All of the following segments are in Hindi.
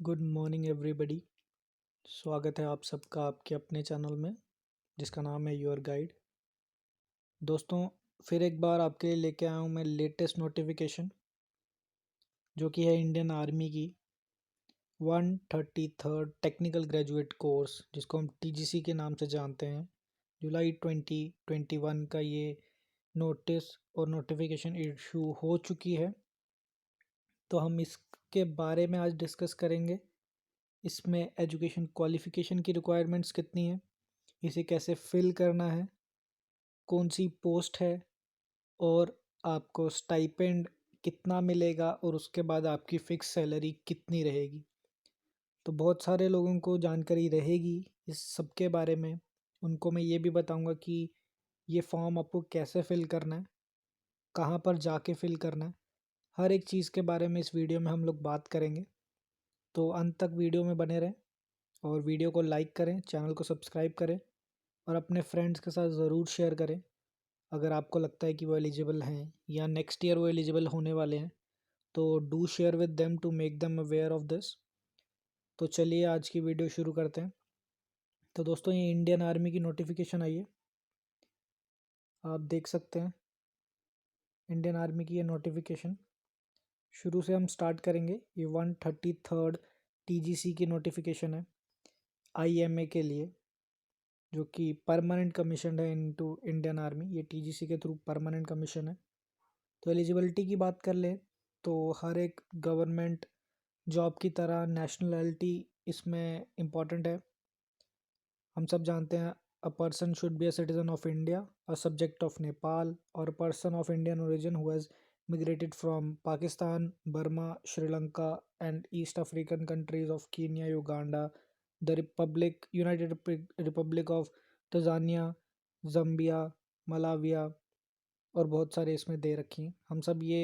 Good morning everybody. स्वागत है आप सबका आपके अपने चैनल में जिसका नाम है योर गाइड। दोस्तों, फिर एक बार आपके लिए लेके आया हूँ मैं लेटेस्ट नोटिफिकेशन जो कि है इंडियन आर्मी की 133rd टेक्निकल ग्रेजुएट कोर्स जिसको हम टीजीसी के नाम से जानते हैं। जुलाई 2021 का ये नोटिस और नोटिफिकेशन इशू हो चुकी है, तो हम इसके बारे में आज डिस्कस करेंगे। इसमें एजुकेशन क्वालिफ़िकेशन की रिक्वायरमेंट्स कितनी है, इसे कैसे फिल करना है, कौन सी पोस्ट है और आपको स्टाइपेंड कितना मिलेगा और उसके बाद आपकी फ़िक्स सैलरी कितनी रहेगी। तो बहुत सारे लोगों को जानकारी रहेगी इस सब के बारे में। उनको मैं ये भी बताऊंगा कि ये फॉर्म आपको कैसे फ़िल करना है, कहाँ पर जाके फ़िल करना है। हर एक चीज़ के बारे में इस वीडियो में हम लोग बात करेंगे, तो अंत तक वीडियो में बने रहें और वीडियो को लाइक करें, चैनल को सब्सक्राइब करें और अपने फ्रेंड्स के साथ ज़रूर शेयर करें अगर आपको लगता है कि वो एलिजिबल हैं या नेक्स्ट ईयर वो एलिजिबल होने वाले हैं। तो do share with them to make them aware of this. तो चलिए आज की वीडियो शुरू करते हैं। तो दोस्तों, ये इंडियन आर्मी की नोटिफिकेशन आई है, आप देख सकते हैं इंडियन आर्मी की ये नोटिफिकेशन। शुरू से हम स्टार्ट करेंगे। ये 133rd टीजीसी की नोटिफिकेशन है आईएमए के लिए, जो कि परमानेंट कमीशन है इनटू इंडियन आर्मी। ये टीजीसी के थ्रू परमानेंट कमीशन है। तो एलिजिबिलिटी की बात कर लें तो हर एक गवर्नमेंट जॉब की तरह नेशनलिटी इसमें इम्पॉर्टेंट है। हम सब जानते हैं a person should be a citizen of India, a subject of Nepal और a person of Indian origin who has migrated from Pakistan, Burma, Sri Lanka and East African countries of Kenya, Uganda, the United Republic of Tanzania, Zambia, Malawi और बहुत सारे इसमें दे रखी हैं। हम सब ये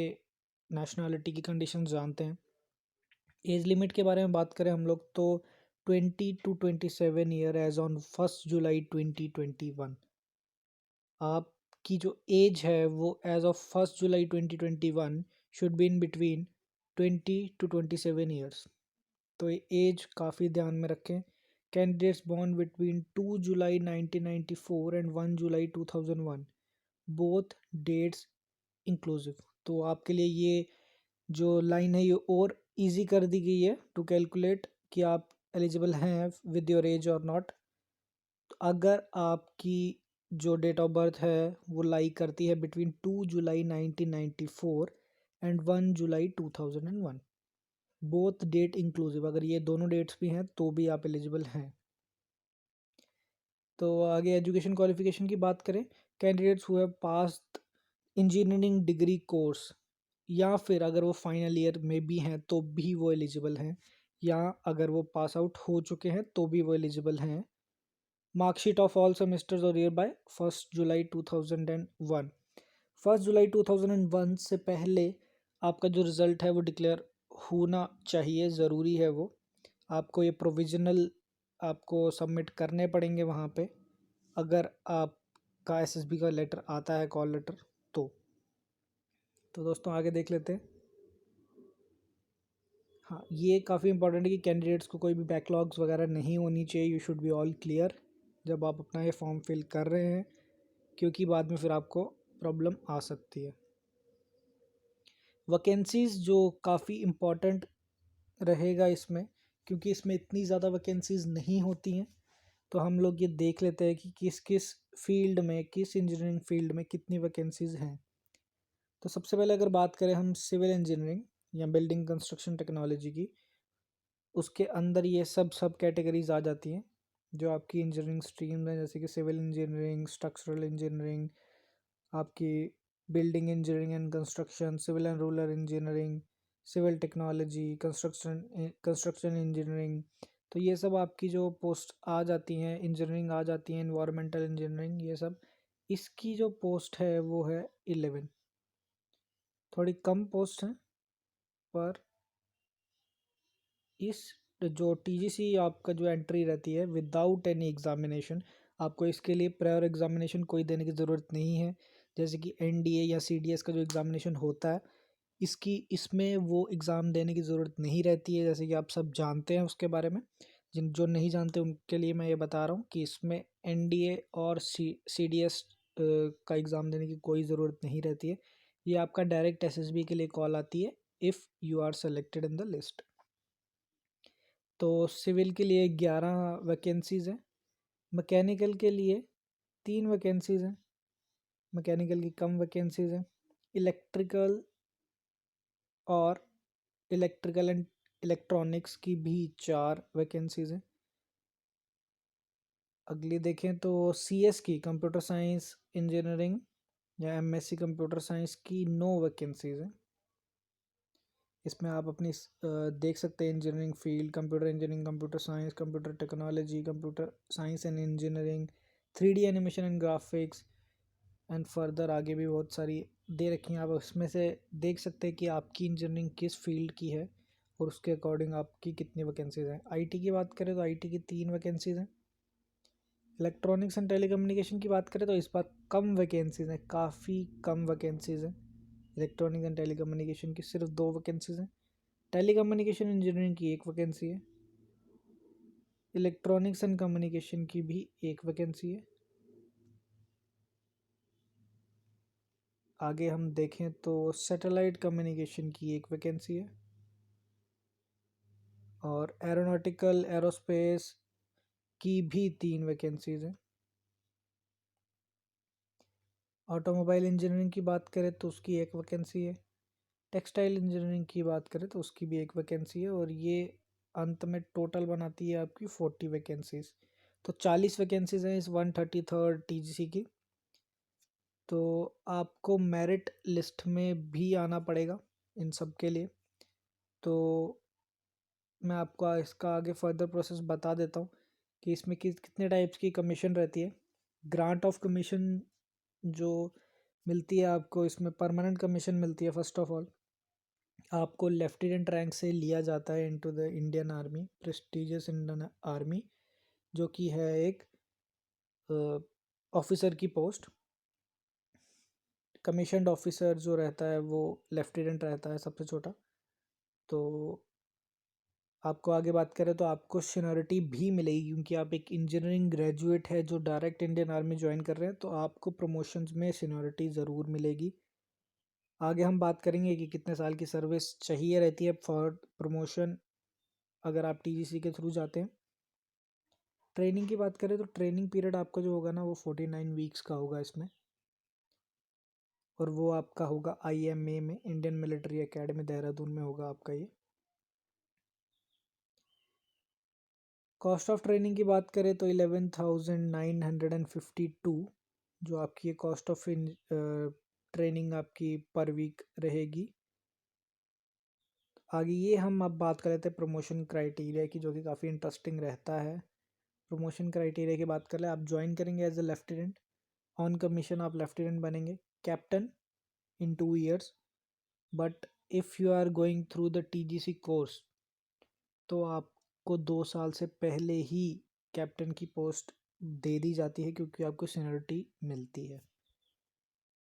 नेशनलिटी की कंडीशन जानते हैं। एज लिमिट के बारे में बात करें हम लोग तो 20 to 27 year age on 1 July 2021। आपकी जो एज है वो age of 1 July 2021 should be in between 20 to 27 years. तो ये एज काफ़ी ध्यान में रखें। Candidates born between 2 July 1994 and 1 July 2001, both dates inclusive. तो आपके लिए ये जो लाइन है ये और इजी कर दी गई है टू कैलकुलेट कि आप एलिजिबल हैं विद योर एज और नॉट। तो अगर आपकी जो डेट ऑफ बर्थ है वो लाई करती है between 2 July 1994 and 1 July 2001, both date inclusive, अगर ये दोनों डेट्स भी हैं तो भी आप एलिजिबल हैं। तो आगे एजुकेशन क्वालिफिकेशन की बात करें, candidates who have passed engineering degree course या फिर अगर वो फाइनल ईयर में भी हैं तो भी वो एलिजिबल हैं, या अगर वो पास आउट हो चुके हैं तो भी वो एलिजिबल हैं। मार्कशीट ऑफ ऑल सेमेस्टर्स और ईयर बाय 1 जुलाई 2001। 1 जुलाई 2001 से पहले आपका जो रिज़ल्ट है वो डिक्लेयर होना चाहिए, ज़रूरी है वो। आपको ये प्रोविज़नल आपको सबमिट करने पड़ेंगे वहाँ पे, अगर आपका एसएसबी का लेटर आता है, कॉल लेटर। तो दोस्तों आगे देख लेते हैं। हाँ, ये काफ़ी इंपॉर्टेंट है कि कैंडिडेट्स को कोई भी बैकलॉग्स वगैरह नहीं होनी चाहिए। You should be all clear जब आप अपना ये फॉर्म फिल कर रहे हैं, क्योंकि बाद में फिर आपको प्रॉब्लम आ सकती है। वैकेंसीज़ जो काफ़ी इम्पॉर्टेंट रहेगा इसमें, क्योंकि इसमें इतनी ज़्यादा वैकेंसीज़ नहीं होती हैं। तो हम लोग ये देख लेते हैं कि किस किस फील्ड में, किस इंजीनियरिंग फील्ड में कितनी वैकेंसीज़ हैं। तो सबसे पहले अगर बात करें हम सिविल इंजीनियरिंग या बिल्डिंग कंस्ट्रक्शन टेक्नोलॉजी की, उसके अंदर ये सब कैटेगरीज आ जाती हैं जो आपकी इंजीनियरिंग स्ट्रीम है, जैसे कि सिविल इंजीनियरिंग, स्ट्रक्चरल इंजीनियरिंग, आपकी building engineering and construction, civil and rural engineering, civil technology, construction engineering. तो ये सब आपकी जो पोस्ट आ जाती हैं, इंजीनियरिंग आ जाती हैं, इन्वायरमेंटल इंजीनियरिंग, ये सब इसकी जो पोस्ट है वो है 11। थोड़ी कम पोस्ट हैं, पर इस जो टीजीसी आपका जो एंट्री रहती है विदाउट एनी एग्ज़ामिनेशन, आपको इसके लिए प्रायर एग्ज़ामिनेशन कोई देने की ज़रूरत नहीं है। जैसे कि एनडीए या सीडीएस का जो एग्ज़ामिनेशन होता है इसमें वो एग्ज़ाम देने की ज़रूरत नहीं रहती है, जैसे कि आप सब जानते हैं उसके बारे में। जिन जो नहीं जानते उनके लिए मैं ये बता रहा हूँ कि इसमें एनडीए और सीडीएस का एग्ज़ाम देने की कोई ज़रूरत नहीं रहती है। ये आपका डायरेक्ट एसएसबी के लिए कॉल आती है if you are selected in the list. तो सिविल के लिए 11 वैकेंसीज़ हैं, मैकेनिकल के लिए 3 वैकेंसीज़ हैं, मैकेनिकल की कम वैकेंसीज़ हैं, इलेक्ट्रिकल और इलेक्ट्रिकल एंड इलेक्ट्रॉनिक्स की भी 4 वैकेंसीज़ हैं। अगली देखें तो सीएस की कंप्यूटर साइंस इंजीनियरिंग या एमएससी कंप्यूटर साइंस की 9 वैकेंसीज़ हैं। इसमें आप अपनी देख सकते हैं engineering field, computer engineering, computer science, computer technology, computer science and engineering, 3D animation and graphics and further आगे भी बहुत सारी दे रखी हैं। आप उसमें से देख सकते हैं कि आपकी इंजीनियरिंग किस फील्ड की है और उसके अकॉर्डिंग आपकी कितनी वैकेंसीज़ हैं। आईटी की बात करें तो आईटी की 3 वैकेंसीज़ हैं। इलेक्ट्रॉनिक्स एंड टेलीकम्युनिकेशन की बात करें तो इस बार कम वैकेंसीज़ हैं, काफ़ी कम वैकेंसीज़ हैं। इलेक्ट्रॉनिक्स एंड टेलीकम्युनिकेशन की सिर्फ 2 वैकेंसीज़ हैं। टेलीकम्युनिकेशन इंजीनियरिंग की 1 वैकेंसी है। इलेक्ट्रॉनिक्स एंड कम्युनिकेशन की भी 1 वैकेंसी है। आगे हम देखें तो सैटेलाइट कम्युनिकेशन की 1 वैकेंसी है और एरोनॉटिकल एरोस्पेस की भी 3 वैकेंसीज़ हैं। ऑटोमोबाइल इंजीनियरिंग की बात करें तो उसकी 1 वैकेंसी है। टेक्सटाइल इंजीनियरिंग की बात करें तो उसकी भी 1 वैकेंसी है और ये अंत में टोटल बनाती है आपकी 40 वैकेंसीज़। तो 40 वैकेंसीज़ हैं इस 133rd टीजीसी की। तो आपको मेरिट लिस्ट में भी आना पड़ेगा इन सब के लिए। तो मैं आपको इसका आगे फर्दर प्रोसेस बता देता हूँ कि इसमें कितने टाइप्स की कमीशन रहती है। ग्रांट ऑफ कमीशन जो मिलती है आपको, इसमें परमानेंट कमीशन मिलती है। फर्स्ट ऑफ ऑल आपको लेफ्टिनेंट रैंक से लिया जाता है into the Indian army, prestigious Indian army, जो कि है एक ऑफिसर की पोस्ट। कमीशन्ड ऑफिसर जो रहता है वो लेफ्टिनेंट रहता है सबसे छोटा। तो आपको आगे बात करें तो आपको सीनियरिटी भी मिलेगी क्योंकि आप एक इंजीनियरिंग ग्रेजुएट है जो डायरेक्ट इंडियन आर्मी ज्वाइन कर रहे हैं, तो आपको प्रमोशंस में सीनियरिटी ज़रूर मिलेगी। आगे हम बात करेंगे कि कितने साल की सर्विस चाहिए रहती है फॉर प्रमोशन अगर आप टीजीसी के थ्रू जाते हैं। ट्रेनिंग की बात करें तो ट्रेनिंग पीरियड आपका जो होगा ना वो 49 वीक्स का होगा इसमें, और वो आपका होगा आईएमए में, इंडियन मिलिट्री एकेडमी देहरादून में होगा आपका ये। कॉस्ट ऑफ ट्रेनिंग की बात करें तो 11,952 जो आपकी ये कॉस्ट ऑफ ट्रेनिंग आपकी पर वीक रहेगी। आगे ये हम अब बात कर लेते हैं प्रमोशन क्राइटेरिया की, जो कि काफ़ी इंटरेस्टिंग रहता है। प्रमोशन क्राइटेरिया की बात कर ले, आप ज्वाइन करेंगे as a lieutenant, on commission आप लेफ्टिनेंट बनेंगे, captain in 2 years, but if you are going through the TGC course तो आपको 2 साल से पहले ही कैप्टन की पोस्ट दे दी जाती है क्योंकि आपको सीनियरिटी मिलती है।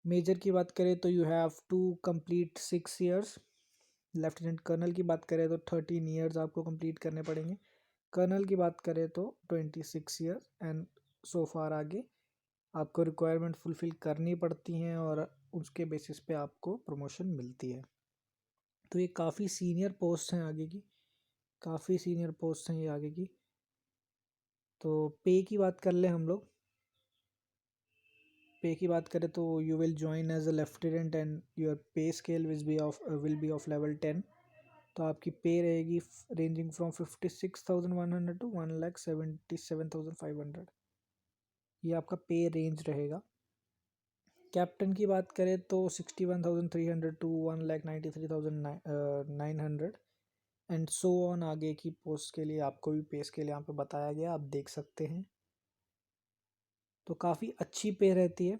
मेजर की बात करें तो you have to complete 6 years। Lieutenant colonel की बात करें तो 13 years आपको कंप्लीट करने पड़ेंगे। कर्नल की बात करें तो 26 years एंड सो फार आगे आपको रिक्वायरमेंट फुलफ़िल करनी पड़ती हैं और उसके बेसिस पे आपको प्रमोशन मिलती है। तो ये काफ़ी सीनियर पोस्ट हैं आगे की, काफ़ी सीनियर पोस्ट हैं ये आगे की। तो पे की बात कर लें हम लोग। पे की बात करें तो you will join as a lieutenant and your pay scale will be of level 10। तो आपकी पे रहेगी रेंजिंग फ्रॉम 56,100 टू 1,77,500। ये आपका पे रेंज रहेगा। कैप्टन की बात करें तो 61,300 टू 1,93,900 एंड सो ऑन। आगे की पोस्ट के लिए आपको भी पे स्केल यहाँ पे बताया गया, आप देख सकते हैं। तो काफ़ी अच्छी पे रहती है।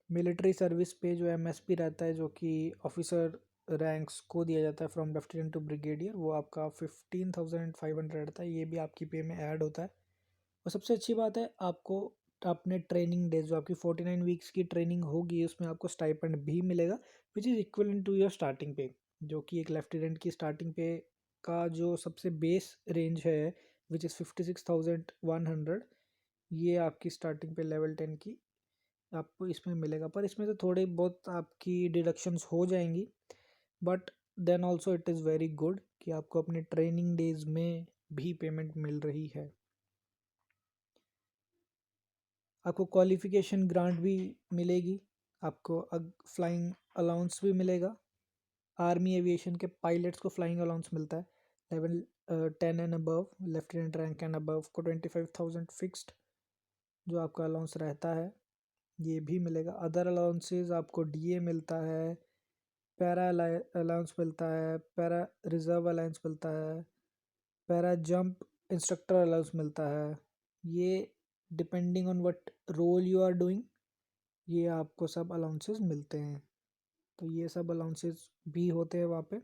मिलिट्री सर्विस पे जो एमएसपी रहता है, जो कि ऑफिसर रैंक्स को दिया जाता है फ्रॉम लेफ्टिनेंट टू ब्रिगेडियर, वो आपका 15,500 रहता है। ये भी आपकी पे में ऐड होता है। और सबसे अच्छी बात है, आपको अपने ट्रेनिंग डेज जो आपकी 49 वीक्स की ट्रेनिंग होगी उसमें आपको स्टाइपेंड भी मिलेगा which is equivalent to your starting pay, जो कि एक लेफ्टिनेंट की स्टार्टिंग पे का जो सबसे बेस रेंज है विच इज़ 56,100, ये आपकी स्टार्टिंग पे लेवल 10 की आपको इसमें मिलेगा। पर इसमें से थोड़ी बहुत आपकी डिडक्शंस हो जाएंगी, but then also it is very good कि आपको अपने ट्रेनिंग डेज में भी पेमेंट मिल रही है। आपको क्वालिफिकेशन ग्रांट भी मिलेगी, आपको फ्लाइंग अलाउंस भी मिलेगा। आर्मी एविएशन के पायलट्स को फ्लाइंग अलाउंस मिलता है level 10 and above, lieutenant rank and above को 25,000 फिक्स्ड जो आपका अलाउंस रहता है ये भी मिलेगा। अदर अलाउंसेस आपको डीए मिलता है, पैरा अलाउंस मिलता है, पैरा रिजर्व अलाउंस मिलता है, पैरा जंप इंस्ट्रक्टर अलाउंस मिलता है। ये depending on what role you are doing ये आपको सब अलाउंसेस मिलते हैं। तो ये सब अलाउंसेस भी होते हैं वहाँ पे।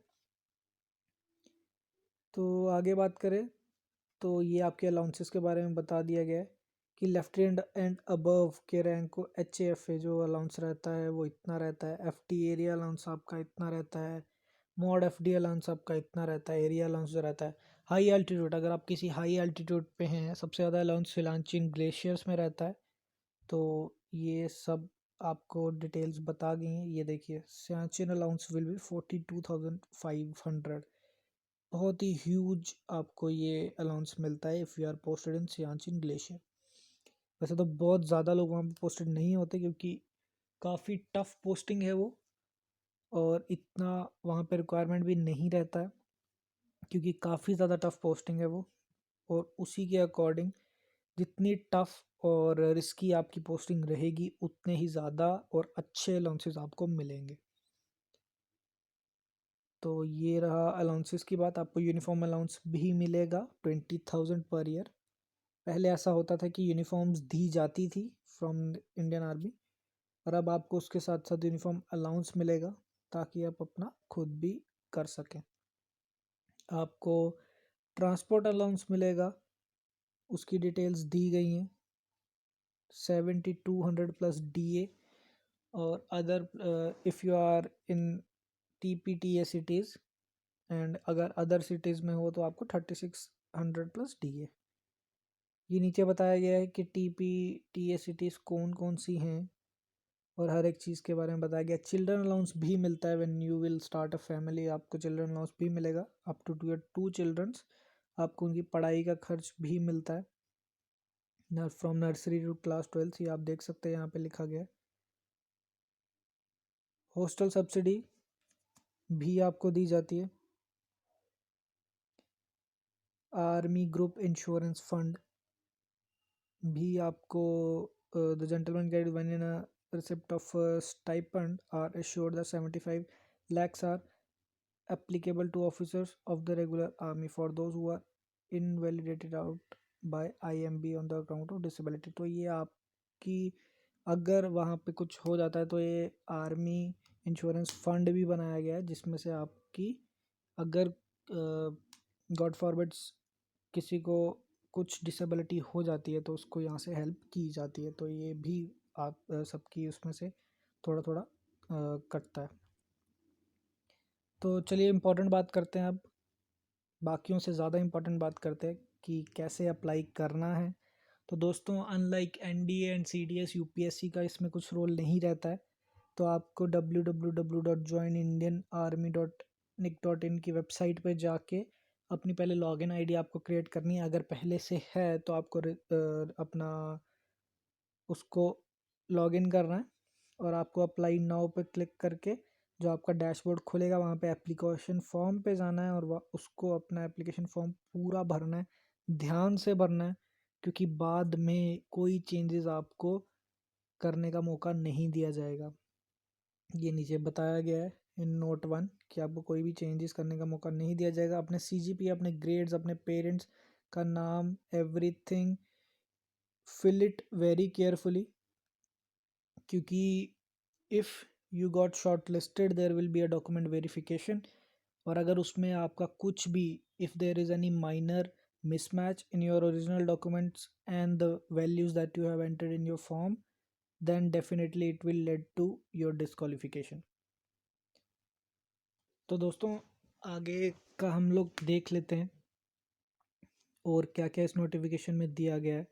तो आगे बात करें तो ये आपके अलाउंसेस के बारे में बता दिया गया है कि लेफ्टिनेंट एंड अबव के रैंक को एच ए जो अलाउंस रहता है वो इतना रहता है, एफ टी एरिया अलाउंस आपका इतना रहता है, मॉड एफ डी अलाउंस आपका इतना रहता है, एरिया अलाउंस जो रहता है। हाई एल्टीट्यूड, अगर आप किसी हाई एल्टीट्यूड पे हैं, सबसे ज़्यादा अलाउंस सिलांचिन ग्लेशियर्स में रहता है। तो ये सब आपको डिटेल्स बता गई हैं। ये देखिए सियाचिन अलाउंस विल बी 42,500, बहुत ही ह्यूज आपको ये अलाउंस मिलता है if you are posted in Siachen glacier. वैसे तो बहुत ज़्यादा लोग वहाँ पे पोस्टेड नहीं होते क्योंकि काफ़ी टफ पोस्टिंग है वो, और इतना वहाँ पे रिक्वायरमेंट भी नहीं रहता है क्योंकि काफ़ी ज़्यादा टफ पोस्टिंग है वो। और उसी के अकॉर्डिंग जितनी टफ और रिस्की आपकी पोस्टिंग रहेगी उतने ही ज़्यादा और अच्छे अलाउंसेस आपको मिलेंगे। तो ये रहा अलाउंसेस की बात। आपको यूनिफॉर्म अलाउंस भी मिलेगा 20,000 पर ईयर। पहले ऐसा होता था कि यूनिफॉर्म्स दी जाती थी फ्रॉम इंडियन आर्मी, और अब आपको उसके साथ साथ यूनिफॉर्म अलाउंस मिलेगा ताकि आप अपना खुद भी कर सकें। आपको ट्रांसपोर्ट अलाउंस मिलेगा, उसकी डिटेल्स दी गई हैं, 7,200 प्लस डीए। और other if you are in TPTA cities and अगर अदर सिटीज़ में हो तो आपको 3600 प्लस डीए। ये नीचे बताया गया है कि TPTA सिटीज़ कौन कौन सी हैं और हर एक चीज़ के बारे में बताया गया। चिल्ड्रन अलाउंस भी मिलता है when you will start a family, आपको चिल्ड्रन अलाउंस भी मिलेगा अप टू टू चिल्ड्रंस। आपको उनकी पढ़ाई का खर्च भी मिलता है फ्रॉम नर्सरी टू क्लास 12, ये आप देख सकते हैं यहाँ पे लिखा गया है। हॉस्टल सब्सिडी भी आपको दी जाती है। आर्मी ग्रुप इंश्योरेंस फंड भी आपको the gentleman guide when in a receipt of stipend are assured that 75 lakhs आर applicable to officers of the regular army for those who are invalidated out by IMB on the account of disability। तो ये आपकी अगर वहाँ पे कुछ हो जाता है तो ये आर्मी इंश्योरेंस फंड भी बनाया गया है जिसमें से आपकी अगर गॉड फॉरबिड्स किसी को कुछ डिसेबिलिटी हो जाती है तो उसको यहाँ से हेल्प की जाती है। तो ये भी आप सबकी उसमें से थोड़ा थोड़ा कटता है। तो चलिए इम्पोर्टेंट बात करते हैं अब, बाकियों से ज़्यादा इम्पोर्टेंट बात करते हैं कि कैसे अप्लाई करना है। तो दोस्तों unlike NDA and CDS UPSC का इसमें कुछ रोल नहीं रहता है। तो आपको www.joinindianarmy.nic.in की वेबसाइट पे जाके अपनी पहले लॉगिन आईडी आपको क्रिएट करनी है। अगर पहले से है तो आपको अपना उसको लॉगिन करना है और आपको अप्लाई नाउ पे क्लिक करके जो आपका डैशबोर्ड खुलेगा वहाँ पे एप्लीकेशन फॉर्म पे जाना है और उसको अपना एप्लीकेशन फॉर्म पूरा भरना है, ध्यान से भरना है, क्योंकि बाद में कोई चेंजेस आपको करने का मौका नहीं दिया जाएगा। ये नीचे बताया गया है इन नोट 1 कि आपको कोई भी चेंजेस करने का मौका नहीं दिया जाएगा। अपने CGP, अपने ग्रेड्स, अपने पेरेंट्स का नाम, everything fill it very carefully, क्योंकि if you got short listed there will be a document verification. और अगर उसमें आपका कुछ भी if there is any minor mismatch in your original documents and the values that you have entered in your form, then definitely it will lead to your disqualification. तो दोस्तों आगे का हम लोग देख लेते हैं और क्या क्या इस नोटिफिकेशन में दिया गया है।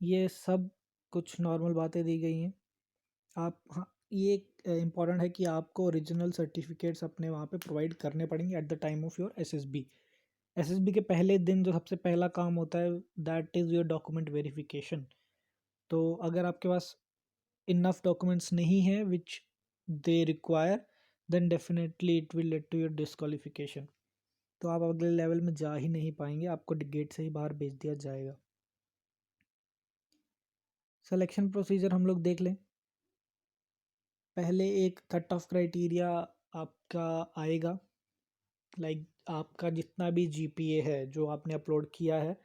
ये सब कुछ नॉर्मल बातें दी गई हैं। आप हाँ, ये इम्पॉर्टेंट है कि आपको ओरिजिनल सर्टिफिकेट्स अपने वहाँ पे प्रोवाइड करने पड़ेंगे at the time of your SSB. SSB के पहले दिन जो सबसे पहला काम होता है that is your document verification. तो अगर आपके पास इनफ डॉक्यूमेंट्स नहीं है which they require, then definitely it will lead to your disqualification. तो आप अगले लेवल में जा ही नहीं पाएंगे, आपको गेट से ही बाहर भेज दिया जाएगा। सिलेक्शन प्रोसीजर हम लोग देख लें। पहले एक कट ऑफ क्राइटेरिया आपका आएगा, लाइक आपका जितना भी जीपीए है जो आपने अपलोड किया है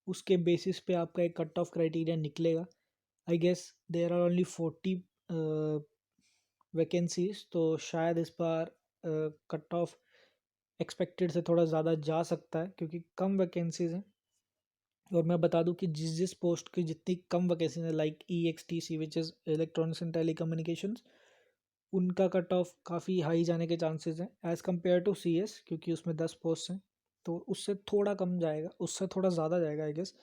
उसके बेसिस पे आपका एक कट ऑफ क्राइटेरिया निकलेगा। I guess there are only 40 vacancies, तो शायद इस बार कट ऑफ एक्सपेक्टेड से थोड़ा ज़्यादा जा सकता है क्योंकि कम वैकेंसीज हैं। और मैं बता दूं कि जिस जिस पोस्ट की जितनी कम वैकेंसीज है like EXTC which is electronics and telecommunications, उनका कट ऑफ काफ़ी हाई जाने के चांसेस हैं एज़ कम्पेयर टू CS, क्योंकि उसमें 10 पोस्ट हैं तो उससे थोड़ा कम जाएगा, उससे थोड़ा ज़्यादा जाएगा आई गेस।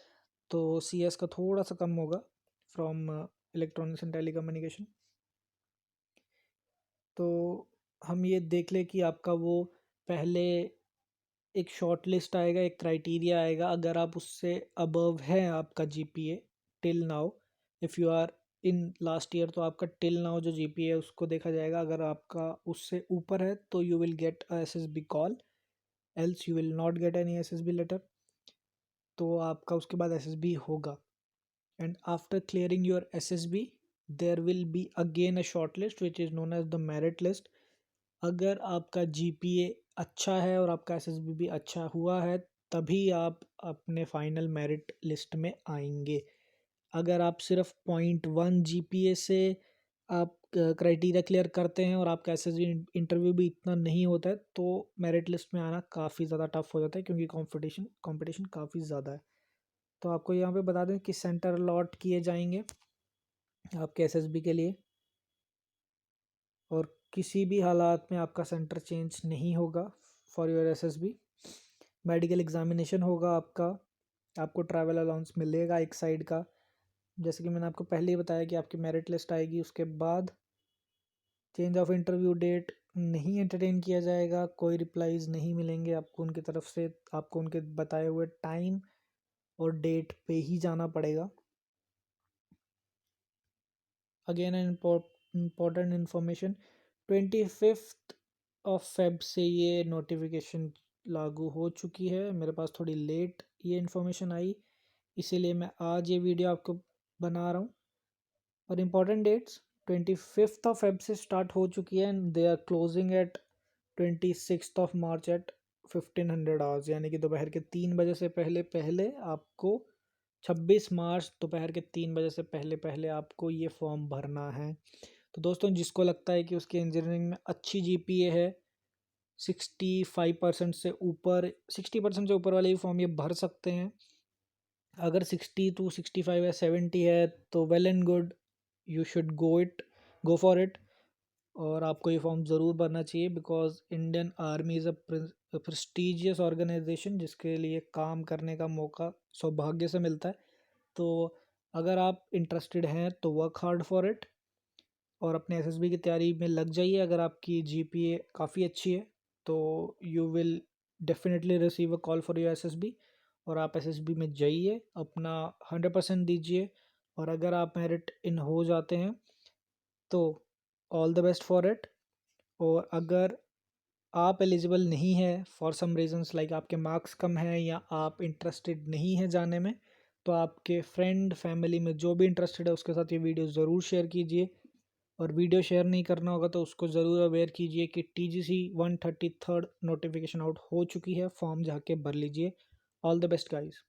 तो CS का थोड़ा सा कम होगा फ्रॉम इलेक्ट्रॉनिक्स एंड टेलीकम्युनिकेशन। तो हम ये देख ले कि आपका वो पहले एक शॉर्ट लिस्ट आएगा, एक क्राइटेरिया आएगा। अगर आप उससे अबव है आपका GPA till now, if you are in last year, तो आपका टिल नाउ जो जीपीए है उसको देखा जाएगा। अगर आपका उससे ऊपर है तो you will get a SSB call, else you will not get any SSB letter. तो आपका उसके बाद एसएसबी होगा and after clearing your SSB there will be again a short list which is known as the merit list. अगर आपका जीपीए अच्छा है और आपका एसएसबी भी अच्छा हुआ है तभी आप अपने फाइनल मेरिट लिस्ट में आएंगे। अगर आप सिर्फ 0.1 जीपीए से आप क्राइटेरिया क्लियर करते हैं और आपका एसएसबी इंटरव्यू भी इतना नहीं होता है तो मेरिट लिस्ट में आना काफ़ी ज़्यादा टफ हो जाता है क्योंकि कंपटीशन काफ़ी ज़्यादा है। तो आपको यहाँ पे बता दें कि सेंटर अलॉट किए जाएंगे आपके एसएसबी के लिए और किसी भी हालात में आपका सेंटर चेंज नहीं होगा for your SSB. Medical examination होगा आपका, आपको ट्रैवल अलाउंस मिलेगा एक साइड का। जैसे कि मैंने आपको पहले ही बताया कि आपकी मेरिट लिस्ट आएगी उसके बाद चेंज ऑफ इंटरव्यू डेट नहीं एंटरटेन किया जाएगा, कोई रिप्लाईज नहीं मिलेंगे आपको उनकी तरफ से। आपको उनके बताए हुए टाइम और डेट पे ही जाना पड़ेगा। Again an important information, 25 Feb से ये नोटिफिकेशन लागू हो चुकी है। मेरे पास थोड़ी लेट ये इन्फॉर्मेशन आई, इसीलिए मैं आज ये वीडियो आपको बना रहा हूँ। और इम्पॉर्टेंट डेट्स 25 फेब से स्टार्ट हो चुकी है and they are closing at 26 March at 1500 hours, यानी कि दोपहर के 3 बजे से पहले पहले आपको 26 मार्च दोपहर के 3 बजे से पहले पहले आपको ये फॉर्म भरना है। तो दोस्तों जिसको लगता है कि उसके इंजीनियरिंग में अच्छी जीपीए है 65% से ऊपर, 60% से ऊपर वाले भी फॉर्म ये भर सकते हैं। अगर 60 to 65 या 70 है तो well and good, you should go for it. और आपको ये फॉर्म ज़रूर भरना चाहिए because Indian army is a prestigious organisation जिसके लिए काम करने का मौका सौभाग्य से मिलता है। तो अगर आप इंटरेस्टेड हैं तो वर्क हार्ड फॉर इट और अपने एसएसबी की तैयारी में लग जाइए। अगर आपकी जीपीए काफ़ी अच्छी है तो you will definitely receive a call for your SSB और आप एसएसबी में जाइए, अपना 100% दीजिए। और अगर आप मेरिट इन हो जाते हैं तो all the best for it. और अगर आप एलिजिबल नहीं है फॉर सम रीजंस लाइक आपके मार्क्स कम हैं या आप इंटरेस्टेड नहीं हैं जाने में, तो आपके फ्रेंड फैमिली में जो भी इंटरेस्टेड है उसके साथ ये वीडियो ज़रूर शेयर कीजिए। और वीडियो शेयर नहीं करना होगा तो उसको ज़रूर अवेयर कीजिए कि TGC 133 नोटिफिकेशन आउट हो चुकी है, फॉर्म जाके भर लीजिए। All the best guys.